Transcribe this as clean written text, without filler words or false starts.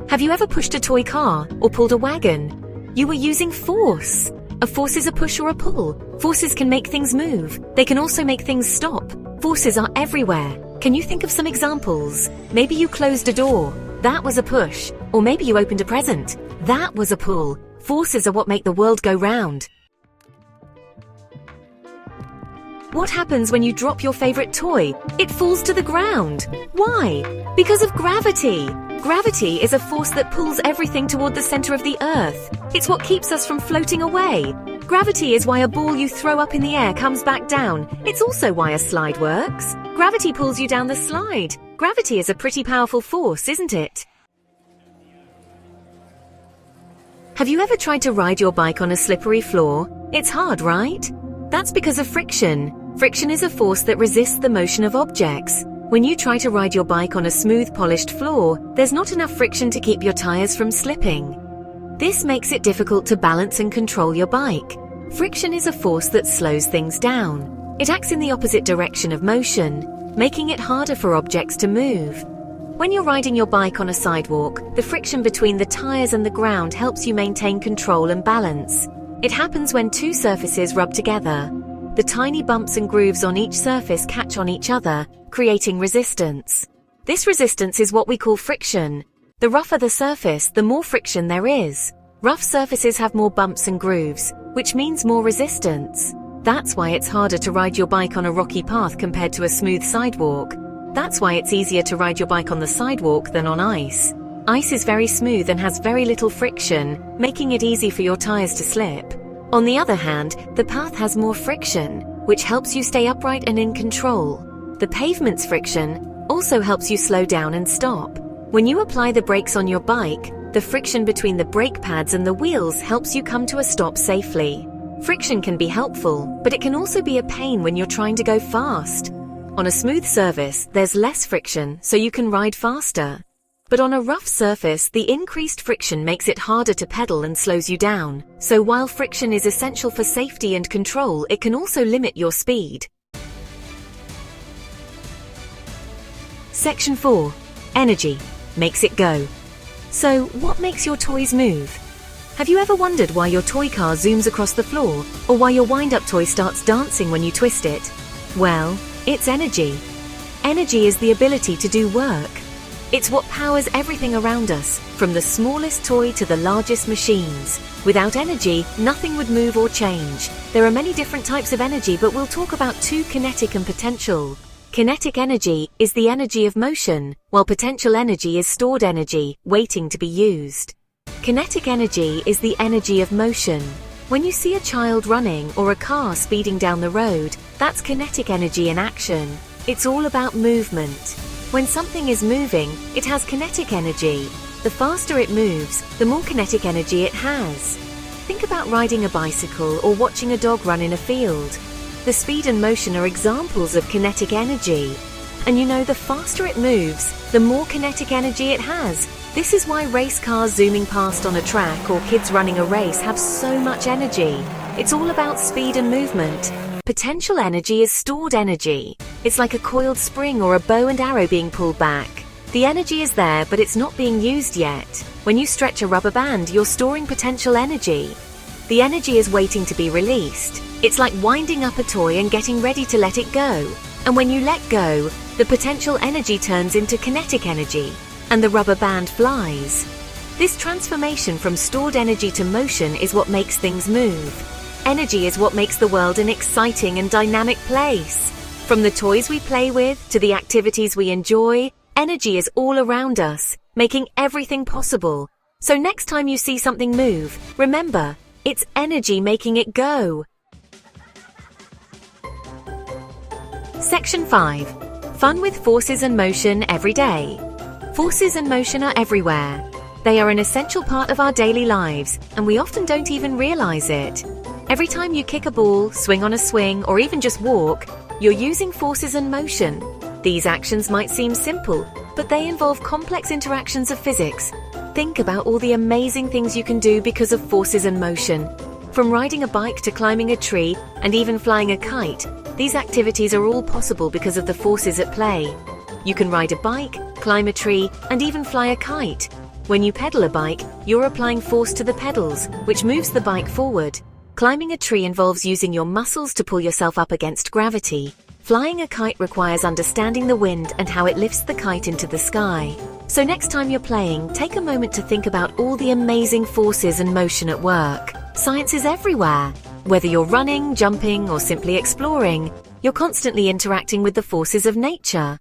Have you ever pushed a toy car or pulled a wagon? You were using force. A force is a push or a pull. Forces can make things move. They can also make things stop. Forces are everywhere. Can you think of some examples? Maybe you closed a door. That was a push. Or maybe you opened a present. That was a pull. Forces are what make the world go round. What happens when you drop your favorite toy? It falls to the ground. Why? Because of gravity. Gravity is a force that pulls everything toward the center of the Earth. It's what keeps us from floating away. Gravity is why a ball you throw up in the air comes back down. It's also why a slide works. Gravity pulls you down the slide. Gravity is a pretty powerful force, isn't it? Have you ever tried to ride your bike on a slippery floor? It's hard, right? That's because of friction. Friction is a force that resists the motion of objects. When you try to ride your bike on a smooth, polished floor, there's not enough friction to keep your tires from slipping. This makes it difficult to balance and control your bike. Friction is a force that slows things down. It acts in the opposite direction of motion, making it harder for objects to move. When you're riding your bike on a sidewalk, the friction between the tires and the ground helps you maintain control and balance. It happens when two surfaces rub together. The tiny bumps and grooves on each surface catch on each other, creating resistance. This resistance is what we call friction. The rougher the surface, the more friction there is. Rough surfaces have more bumps and grooves, which means more resistance. That's why it's harder to ride your bike on a rocky path compared to a smooth sidewalk. That's why it's easier to ride your bike on the sidewalk than on ice. Ice is very smooth and has very little friction, making it easy for your tires to slip. On the other hand, the path has more friction, which helps you stay upright and in control. The pavement's friction also helps you slow down and stop. When you apply the brakes on your bike, the friction between the brake pads and the wheels helps you come to a stop safely. Friction can be helpful, but it can also be a pain when you're trying to go fast. On a smooth surface, there's less friction, so you can ride faster. But on a rough surface, the increased friction makes it harder to pedal and slows you down. So while friction is essential for safety and control, it can also limit your speed. Section 4. Energy. Makes it go. So, what makes your toys move? Have you ever wondered why your toy car zooms across the floor, or why your wind-up toy starts dancing when you twist it? Well, it's energy. Energy is the ability to do work. It's what powers everything around us, from the smallest toy to the largest machines. Without energy, nothing would move or change. There are many different types of energy, but we'll talk about two: kinetic and potential. Kinetic energy is the energy of motion, while potential energy is stored energy, waiting to be used. Kinetic energy is the energy of motion. When you see a child running or a car speeding down the road, that's kinetic energy in action. It's all about movement. When something is moving, it has kinetic energy. The faster it moves, the more kinetic energy it has. Think about riding a bicycle or watching a dog run in a field. The speed and motion are examples of kinetic energy. And you know, the faster it moves, the more kinetic energy it has. This is why race cars zooming past on a track or kids running a race have so much energy. It's all about speed and movement. Potential energy is stored energy. It's like a coiled spring or a bow and arrow being pulled back. The energy is there, but it's not being used yet. When you stretch a rubber band, you're storing potential energy. The energy is waiting to be released. It's like winding up a toy and getting ready to let it go. And when you let go, the potential energy turns into kinetic energy, and the rubber band flies. This transformation from stored energy to motion is what makes things move. Energy is what makes the world an exciting and dynamic place. From the toys we play with to the activities we enjoy, energy is all around us, making everything possible. So next time you see something move, remember, it's energy making it go. Section 5. Fun with forces and motion every day. Forces and motion are everywhere. They are an essential part of our daily lives, and we often don't even realize it. Every time you kick a ball, swing on a swing, or even just walk, you're using forces and motion. These actions might seem simple, but they involve complex interactions of physics. Think about all the amazing things you can do because of forces and motion. From riding a bike to climbing a tree and even flying a kite, these activities are all possible because of the forces at play. You can ride a bike, climb a tree, and even fly a kite. When you pedal a bike, you're applying force to the pedals, which moves the bike forward. Climbing a tree involves using your muscles to pull yourself up against gravity. Flying a kite requires understanding the wind and how it lifts the kite into the sky. So next time you're playing, take a moment to think about all the amazing forces and motion at work. Science is everywhere. Whether you're running, jumping, or simply exploring, you're constantly interacting with the forces of nature.